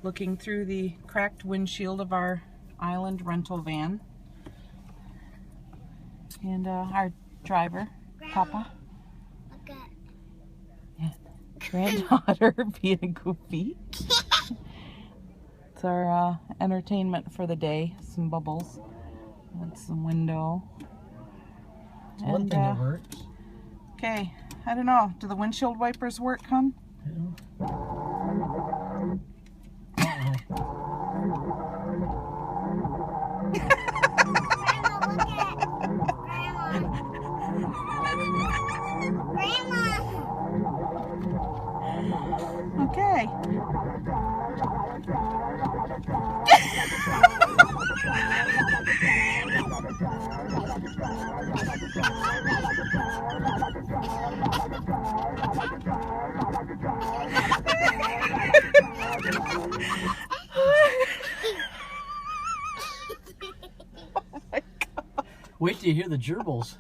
looking through the cracked windshield of our island rental van. And our driver, Papa. Look at. Yeah. Granddaughter being goofy. It's our entertainment for the day. Some bubbles. That's the window. It's one thing that works. Okay, I don't know. Do the windshield wipers work, hon? Yeah. Okay. Wait till you hear the gerbils.